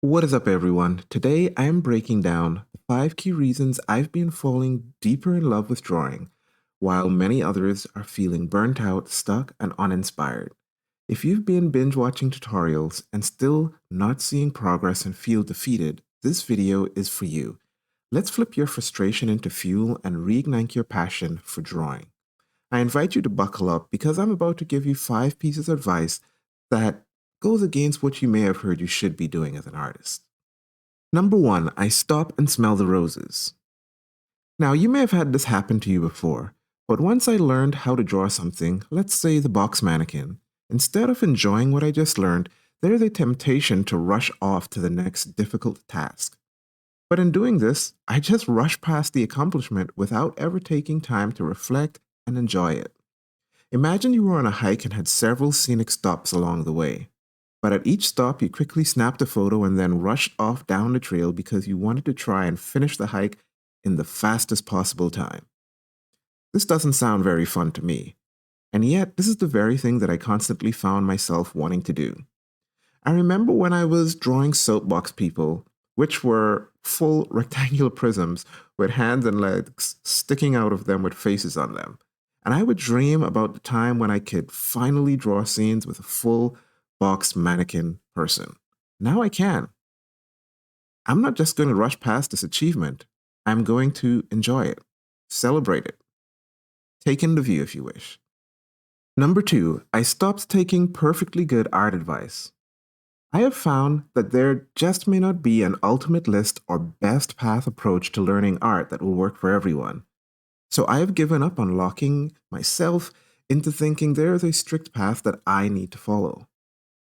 What is up, everyone? Today I am breaking down the 5 key reasons I've been falling deeper in love with drawing, while many others are feeling burnt out, stuck, and uninspired. If you've been binge watching tutorials and still not seeing progress and feel defeated, this video is for you. Let's flip your frustration into fuel and reignite your passion for drawing. I invite you to buckle up because I'm about to give you 5 pieces of advice that goes against what you may have heard you should be doing as an artist. Number one, I stop and smell the roses. Now, you may have had this happen to you before, but once I learned how to draw something, let's say the box mannequin, instead of enjoying what I just learned, there is a temptation to rush off to the next difficult task. But in doing this, I just rush past the accomplishment without ever taking time to reflect and enjoy it. Imagine you were on a hike and had several scenic stops along the way. But at each stop, you quickly snapped a photo and then rushed off down the trail because you wanted to try and finish the hike in the fastest possible time. This doesn't sound very fun to me. And yet, this is the very thing that I constantly found myself wanting to do. I remember when I was drawing soapbox people, which were full rectangular prisms with hands and legs sticking out of them with faces on them. And I would dream about the time when I could finally draw scenes with a full box mannequin person. Now I can. I'm not just going to rush past this achievement. I'm going to enjoy it, celebrate it, take in the view if you wish. Number two, I stopped taking perfectly good art advice. I have found that there just may not be an ultimate list or best path approach to learning art that will work for everyone. So I have given up on locking myself into thinking there is a strict path that I need to follow.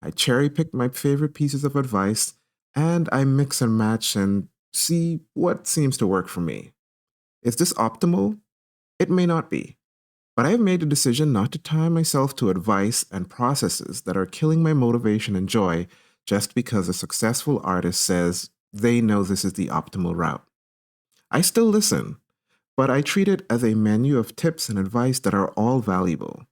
I cherry pick my favorite pieces of advice and I mix and match and see what seems to work for me. Is this optimal? It may not be. But I have made a decision not to tie myself to advice and processes that are killing my motivation and joy just because a successful artist says they know this is the optimal route. I still listen, but I treat it as a menu of tips and advice that are all valuable.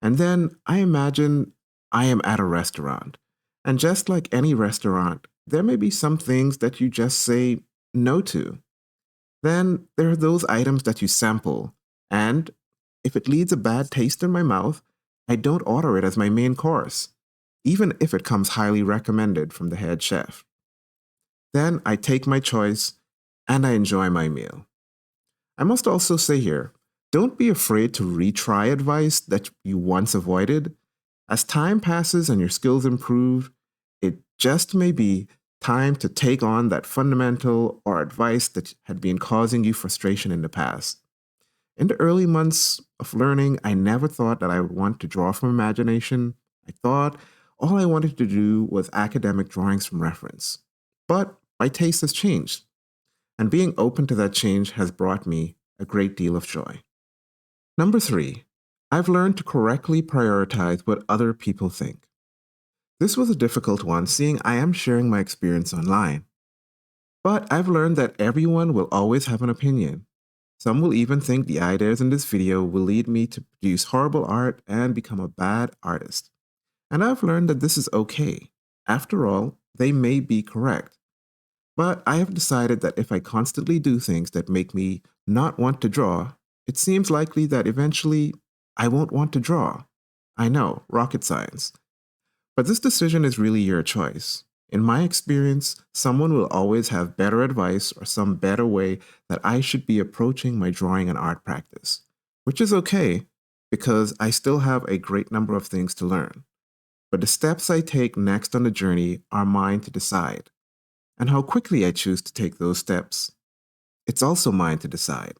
And then I imagine I am at a restaurant. And just like any restaurant, there may be some things that you just say no to. Then there are those items that you sample. And if it leaves a bad taste in my mouth, I don't order it as my main course, even if it comes highly recommended from the head chef. Then I take my choice and I enjoy my meal. I must also say here, don't be afraid to retry advice that you once avoided. As time passes and your skills improve, it just may be time to take on that fundamental or advice that had been causing you frustration in the past. In the early months of learning, I never thought that I would want to draw from imagination. I thought all I wanted to do was academic drawings from reference. But my taste has changed, and being open to that change has brought me a great deal of joy. Number three, I've learned to correctly prioritize what other people think. This was a difficult one, seeing I am sharing my experience online. But I've learned that everyone will always have an opinion. Some will even think the ideas in this video will lead me to produce horrible art and become a bad artist. And I've learned that this is okay. After all, they may be correct. But I have decided that if I constantly do things that make me not want to draw, it seems likely that eventually I won't want to draw. I know, rocket science. But this decision is really your choice. In my experience, someone will always have better advice or some better way that I should be approaching my drawing and art practice, which is okay because I still have a great number of things to learn. But the steps I take next on the journey are mine to decide. And how quickly I choose to take those steps, it's also mine to decide.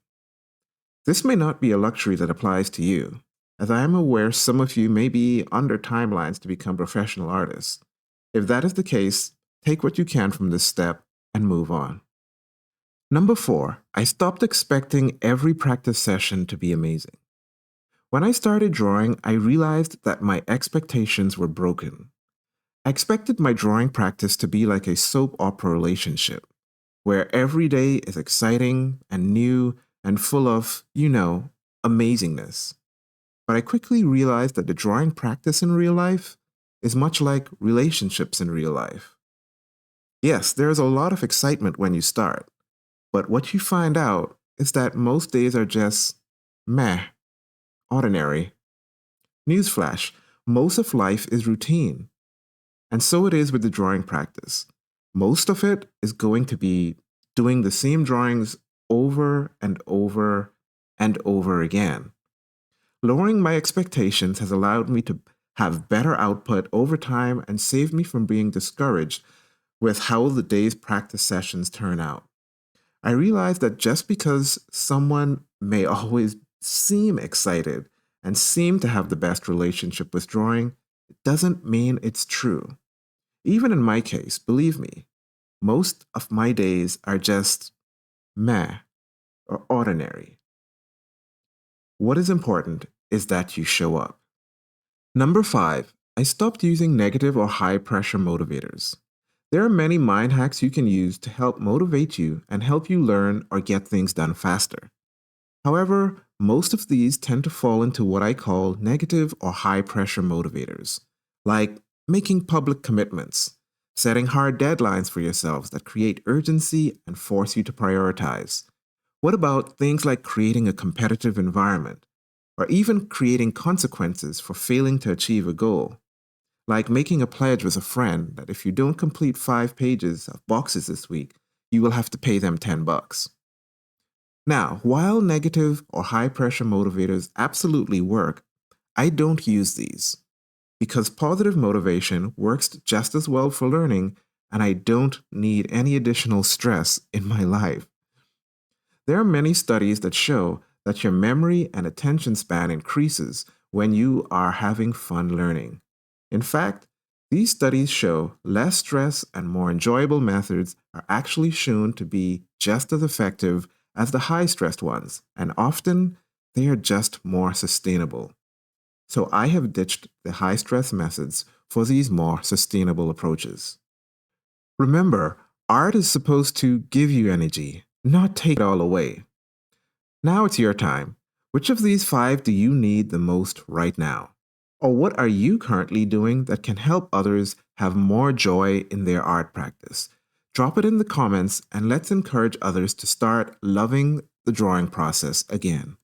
This may not be a luxury that applies to you, as I am aware some of you may be under timelines to become professional artists. If that is the case, take what you can from this step and move on. Number four, I stopped expecting every practice session to be amazing. When I started drawing, I realized that my expectations were broken. I expected my drawing practice to be like a soap opera relationship, where every day is exciting and new and full of, amazingness. But I quickly realized that the drawing practice in real life is much like relationships in real life. Yes, there is a lot of excitement when you start, but what you find out is that most days are just meh, ordinary. Newsflash, most of life is routine, and so it is with the drawing practice. Most of it is going to be doing the same drawings over and over and over again. Lowering my expectations has allowed me to have better output over time and saved me from being discouraged with how the day's practice sessions turn out. I realized that just because someone may always seem excited and seem to have the best relationship with drawing, it doesn't mean it's true. Even in my case, believe me, most of my days are just meh or ordinary. What is important is that you show up. Number 5, I stopped using negative or high pressure motivators. There are many mind hacks you can use to help motivate you and help you learn or get things done faster. However, most of these tend to fall into what I call negative or high pressure motivators, like making public commitments, setting hard deadlines for yourselves that create urgency and force you to prioritize. What about things like creating a competitive environment, or even creating consequences for failing to achieve a goal? Like making a pledge with a friend that if you don't complete 5 pages of boxes this week, you will have to pay them $10. Now, while negative or high pressure motivators absolutely work, I don't use these because positive motivation works just as well for learning, and I don't need any additional stress in my life. There are many studies that show that your memory and attention span increases when you are having fun learning. In fact, these studies show less stress and more enjoyable methods are actually shown to be just as effective as the high stressed ones, and often they are just more sustainable. So I have ditched the high stress methods for these more sustainable approaches. Remember, art is supposed to give you energy, not take it all away. Now it's your time. Which of these 5 do you need the most right now? Or what are you currently doing that can help others have more joy in their art practice? Drop it in the comments and let's encourage others to start loving the drawing process again.